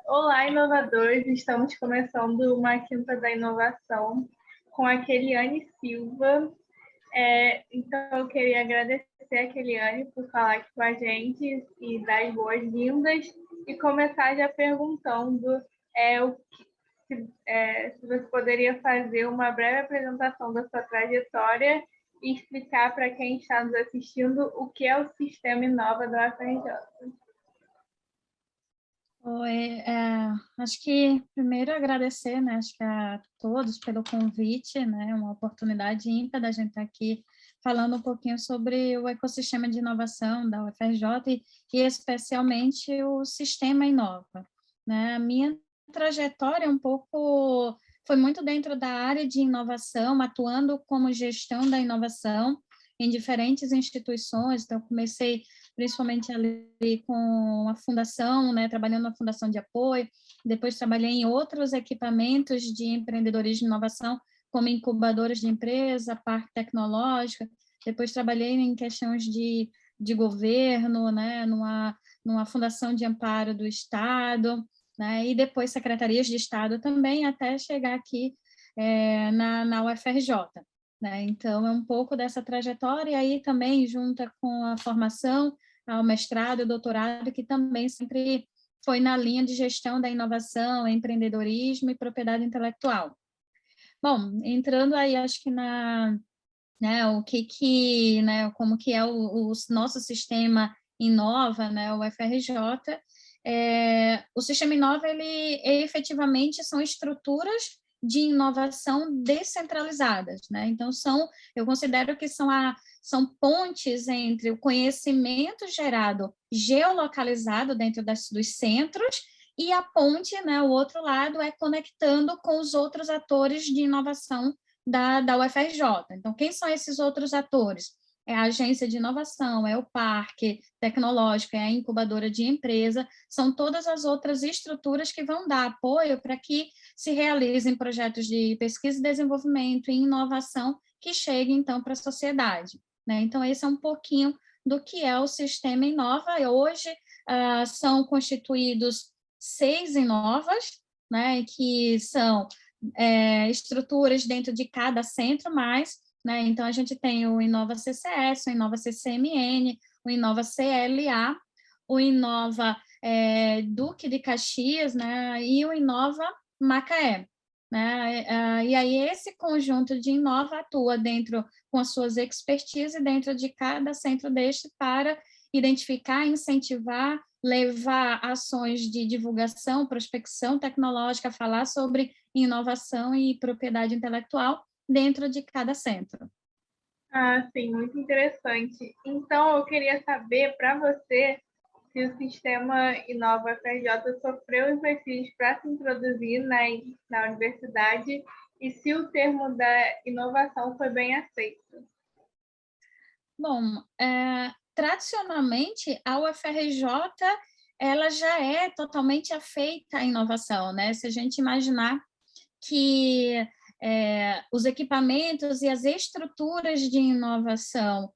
Olá, inovadores! Estamos começando uma Quinta da Inovação com a Keliane Silva. Então, eu queria agradecer a Keliane por falar aqui com a gente e dar as boas-vindas e começar já perguntando se você poderia fazer uma breve apresentação da sua trajetória e explicar para quem está nos assistindo o que é o Sistema Inova da UFRJ. Oi, acho que primeiro agradecer, né, acho que a todos pelo convite, né, uma oportunidade ímpar da gente estar aqui falando um pouquinho sobre o ecossistema de inovação da UFRJ e especialmente o Sistema Inova, né. A minha trajetória foi muito dentro da área de inovação, atuando como gestão da inovação em diferentes instituições. Então, comecei principalmente ali com a fundação, né, trabalhando na fundação de apoio, depois trabalhei em outros equipamentos de empreendedorismo e inovação, como incubadoras de empresa, parque tecnológico, depois trabalhei em questões de governo, né, numa fundação de amparo do Estado, né, e depois secretarias de Estado também, até chegar aqui na UFRJ. Né? Então, é um pouco dessa trajetória, e aí também junta com a formação, ao mestrado e doutorado, que também sempre foi na linha de gestão da inovação, empreendedorismo e propriedade intelectual. Bom, entrando aí, acho que né, né, como que é o nosso sistema Inova, né, o FRJ, o sistema Inova, ele efetivamente são estruturas de inovação descentralizadas, né? Então, eu considero que são pontes entre o conhecimento gerado geolocalizado dentro dos centros e a ponte, né, o outro lado, é conectando com os outros atores de inovação da UFRJ. Então, quem são esses outros atores? É a agência de inovação, é o parque tecnológico, é a incubadora de empresa, são todas as outras estruturas que vão dar apoio para que se realizem projetos de pesquisa e desenvolvimento e inovação que cheguem, então, para a sociedade. Né? Então, esse é um pouquinho do que é o Sistema Inova. Hoje, são constituídos 6 Inovas, né, que são estruturas dentro de cada centro mais, né? Então, a gente tem o Inova CCS, o Inova CCMN, o Inova CLA, o Inova Duque de Caxias, né? E o Inova Macaé. Né? E aí, esse conjunto de Inova atua dentro, com as suas expertise, dentro de cada centro deste, para identificar, incentivar, levar ações de divulgação, prospecção tecnológica, falar sobre inovação e propriedade intelectual dentro de cada centro. Ah, sim, muito interessante. Então, eu queria saber, para você, se o sistema Inova FRJ sofreu desafios para se introduzir na universidade e se o termo da inovação foi bem aceito. Bom, tradicionalmente, a UFRJ ela já é totalmente afeita à inovação, né? Se a gente imaginar que os equipamentos e as estruturas de inovação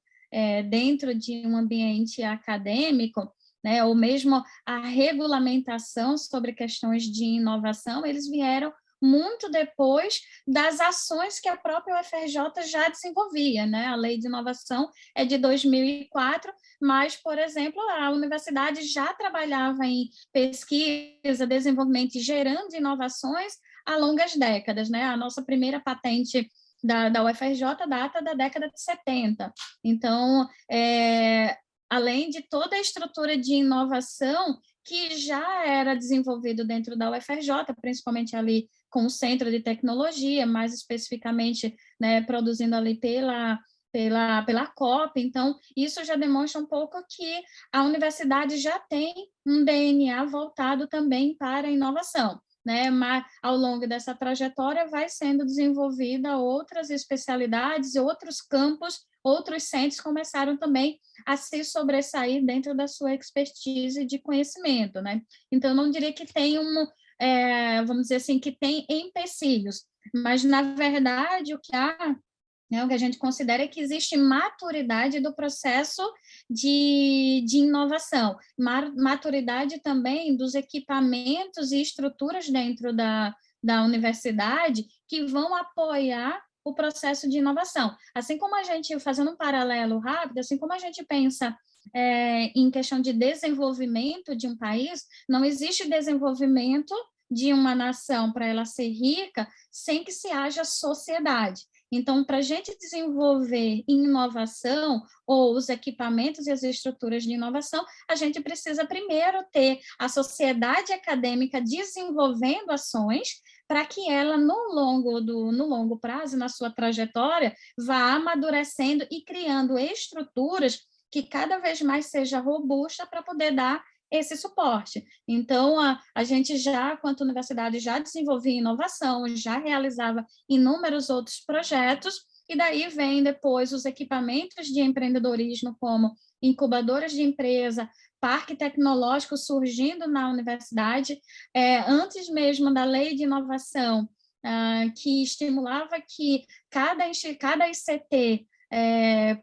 dentro de um ambiente acadêmico, né, ou mesmo a regulamentação sobre questões de inovação, eles vieram muito depois das ações que a própria UFRJ já desenvolvia, né? A Lei de Inovação é de 2004, mas, por exemplo, a universidade já trabalhava em pesquisa, desenvolvimento e gerando inovações há longas décadas, né? A nossa primeira patente da UFRJ data da década de 70. Então, além de toda a estrutura de inovação que já era desenvolvido dentro da UFRJ, principalmente ali com o Centro de Tecnologia, mais especificamente, né, produzindo ali pela COP. Então, isso já demonstra um pouco que a universidade já tem um DNA voltado também para a inovação. Né, mas ao longo dessa trajetória vai sendo desenvolvida outras especialidades, outros campos, outros centros começaram também a se sobressair dentro da sua expertise de conhecimento, né? Então, eu não diria que tem vamos dizer assim, que tem empecilhos, mas, na verdade, o que há né? O que a gente considera é que existe maturidade do processo de inovação, maturidade também dos equipamentos e estruturas dentro da universidade que vão apoiar o processo de inovação. Assim como a gente, fazendo um paralelo rápido, assim como a gente pensa em questão de desenvolvimento de um país, não existe desenvolvimento de uma nação para ela ser rica sem que se haja sociedade. Então, para a gente desenvolver inovação, ou os equipamentos e as estruturas de inovação, a gente precisa primeiro ter a sociedade acadêmica desenvolvendo ações para que ela, no longo prazo, na sua trajetória, vá amadurecendo e criando estruturas que cada vez mais seja robusta para poder dar esse suporte. Então, a gente já, quanto universidade, já desenvolvia inovação, já realizava inúmeros outros projetos, e daí vem depois os equipamentos de empreendedorismo, como incubadoras de empresa, parque tecnológico surgindo na universidade, antes mesmo da lei de inovação, que estimulava que cada ICT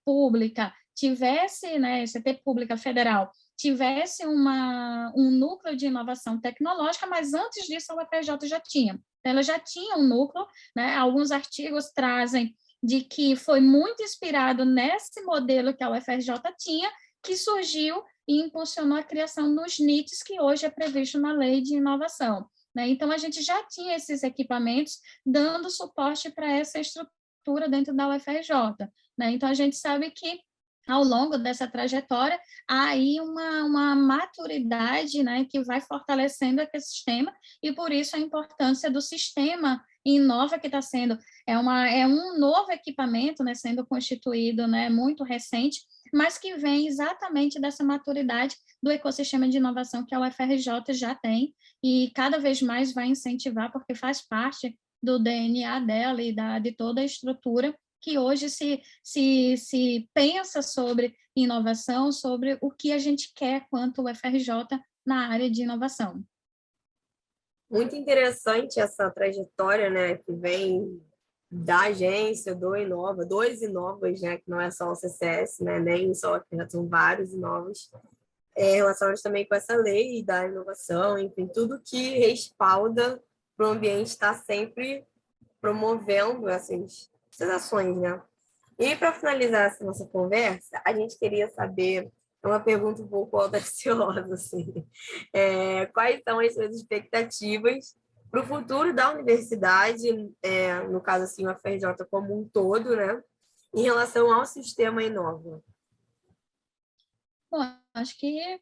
pública tivesse, né, ICT pública federal, tivesse um núcleo de inovação tecnológica, mas antes disso a UFRJ já tinha. Então, ela já tinha um núcleo, né? Alguns artigos trazem de que foi muito inspirado nesse modelo que a UFRJ tinha, que surgiu e impulsionou a criação dos NITs, que hoje é previsto na Lei de Inovação, né? Então, a gente já tinha esses equipamentos dando suporte para essa estrutura dentro da UFRJ, né? Então, a gente sabe que ao longo dessa trajetória, há aí uma maturidade, né, que vai fortalecendo o ecossistema, e por isso a importância do sistema Inova, que está sendo, um novo equipamento, né, sendo constituído, né, muito recente, mas que vem exatamente dessa maturidade do ecossistema de inovação que a UFRJ já tem, e cada vez mais vai incentivar, porque faz parte do DNA dela e de toda a estrutura que hoje se pensa sobre inovação, sobre o que a gente quer quanto UFRJ na área de inovação. Muito interessante essa trajetória, né, que vem da agência, dois Inovas, né, que não é só o CCS, né, nem só, que já são vários Inovas, relacionados também com essa lei da inovação, enfim, tudo que respalda para o ambiente estar sempre promovendo essas ações, né? E para finalizar essa nossa conversa, a gente queria saber, é uma pergunta um pouco audaciosa, assim, quais são as suas expectativas para o futuro da universidade, no caso, assim, o UFRJ como um todo, né? Em relação ao sistema Inova? Bom, acho que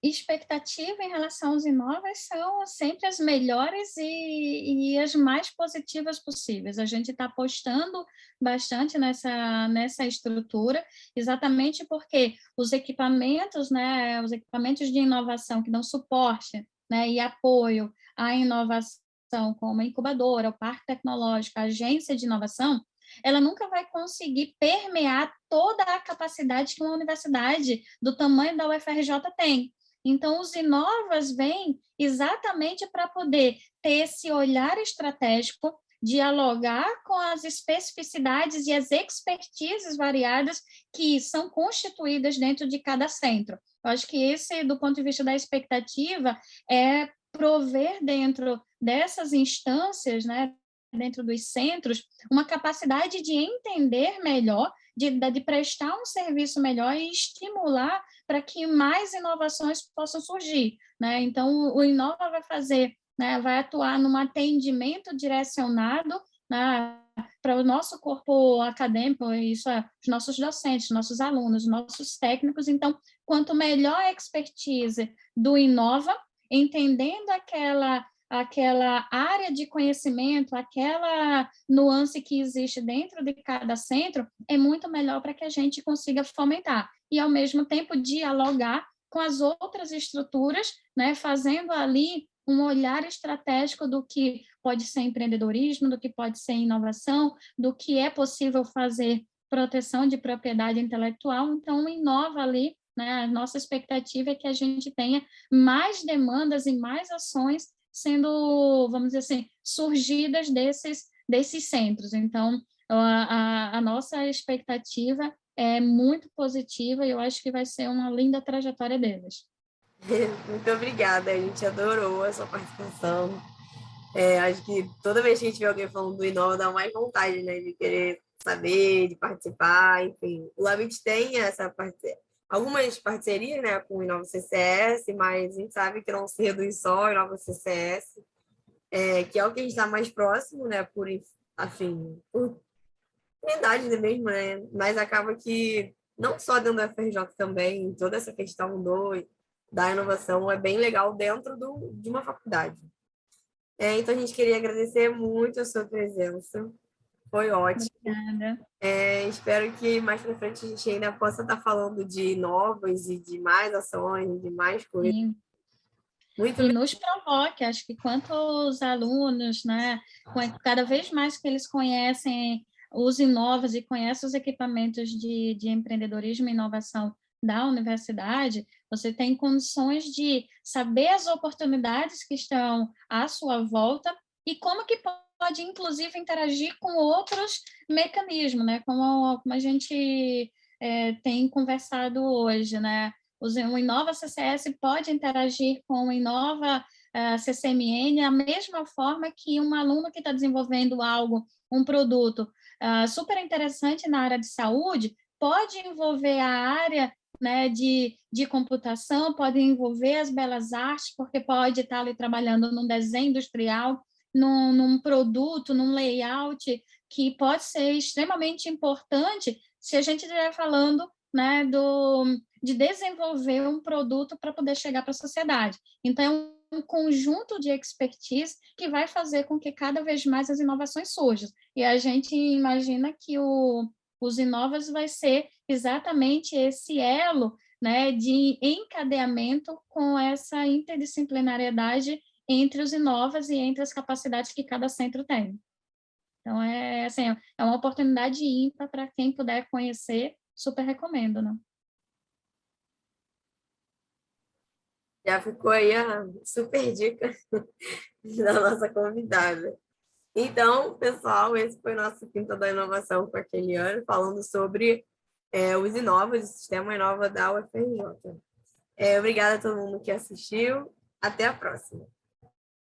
expectativa em relação aos Inovas são sempre as melhores e as mais positivas possíveis. A gente está apostando bastante nessa estrutura, exatamente porque os equipamentos, né, os equipamentos de inovação que dão suporte, né, e apoio à inovação, como a incubadora, o parque tecnológico, a agência de inovação, ela nunca vai conseguir permear toda a capacidade que uma universidade do tamanho da UFRJ tem. Então, os Inovas vêm exatamente para poder ter esse olhar estratégico, dialogar com as especificidades e as expertises variadas que são constituídas dentro de cada centro. Eu acho que esse, do ponto de vista da expectativa, é prover dentro dessas instâncias, né, dentro dos centros, uma capacidade de entender melhor, de prestar um serviço melhor e estimular para que mais inovações possam surgir, né? Então, o Inova vai fazer, né, vai atuar num atendimento direcionado, né, para o nosso corpo acadêmico, isso os nossos docentes, nossos alunos, nossos técnicos. Então, quanto melhor a expertise do Inova, entendendo aquela área de conhecimento, aquela nuance que existe dentro de cada centro, é muito melhor para que a gente consiga fomentar e, ao mesmo tempo, dialogar com as outras estruturas, né, fazendo ali um olhar estratégico do que pode ser empreendedorismo, do que pode ser inovação, do que é possível fazer proteção de propriedade intelectual. Então, inova ali, né, a nossa expectativa é que a gente tenha mais demandas e mais ações sendo, vamos dizer assim, surgidas desses centros. Então, A nossa expectativa é muito positiva e eu acho que vai ser uma linda trajetória deles. Muito obrigada, a gente adorou a sua participação. Acho que toda vez que a gente vê alguém falando do Inova, dá mais vontade, né, de querer saber, de participar, enfim. O Labit tem algumas parcerias, né, com o Inova CCS, mas a gente sabe que não se reduz só ao Inova CCS, que é o que a gente está mais próximo, né, por idade mesmo, né, mas acaba que não só dentro da FRJ também, toda essa questão da inovação é bem legal dentro de uma faculdade. Então, a gente queria agradecer muito a sua presença. Foi ótimo. Obrigada. Espero que mais para frente a gente ainda possa estar falando de novas e de mais ações, de mais coisas. Sim. Muito E nos provoque, acho que quanto os alunos, né, cada vez mais que eles conhecem os Inovas e conhecem os equipamentos de empreendedorismo e inovação da universidade, você tem condições de saber as oportunidades que estão à sua volta e como que pode, inclusive, interagir com outros mecanismos, né, como a gente tem conversado hoje, né, o Inova CCS pode interagir com o Inova CCMN a mesma forma que um aluno que está desenvolvendo algo, um produto super interessante na área de saúde, pode envolver a área, né, de computação, pode envolver as belas artes, porque pode estar ali trabalhando num desenho industrial, num produto, num layout, que pode ser extremamente importante se a gente estiver falando, né, de desenvolver um produto para poder chegar para a sociedade. Então, é um conjunto de expertise que vai fazer com que cada vez mais as inovações surjam. E a gente imagina que os Inovas vai ser exatamente esse elo, né, de encadeamento com essa interdisciplinariedade entre os Inovas e entre as capacidades que cada centro tem. Então, assim, é uma oportunidade ímpar para quem puder conhecer, super recomendo, né? Já ficou aí a super dica da nossa convidada. Então, pessoal, esse foi o nosso Quinta da Inovação com a Keliane, falando sobre os Inovas, o Sistema Inova da UFRJ. Obrigada a todo mundo que assistiu. Até a próxima.